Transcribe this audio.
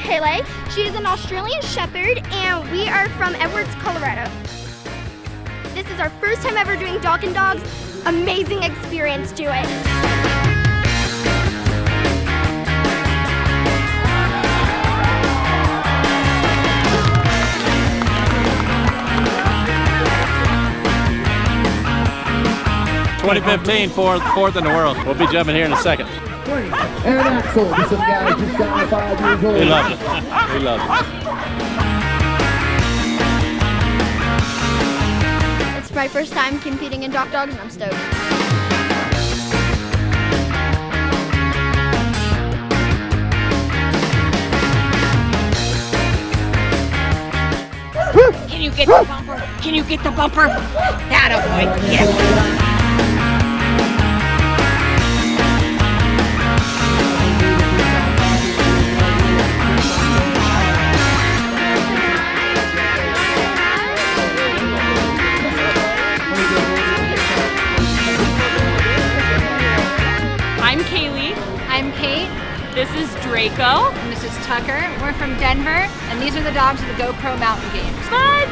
Pele. She is an Australian Shepherd, and we are from Edwards, Colorado. This is our first time ever doing dog and dogs. Amazing experience doing. (2015) fourth in the world. We'll be jumping here in a second. Aaron Axel, this guy just got 5 years old. We love it. We love it. It's my first time competing in dogs, and I'm stoked. Can you get the bumper? Can you get the bumper? That boy. Yes. I'm Kaylee. I'm Kate. This is Draco. And this is Tucker. We're from Denver, and these are the dogs of the GoPro Mountain Games. Fun!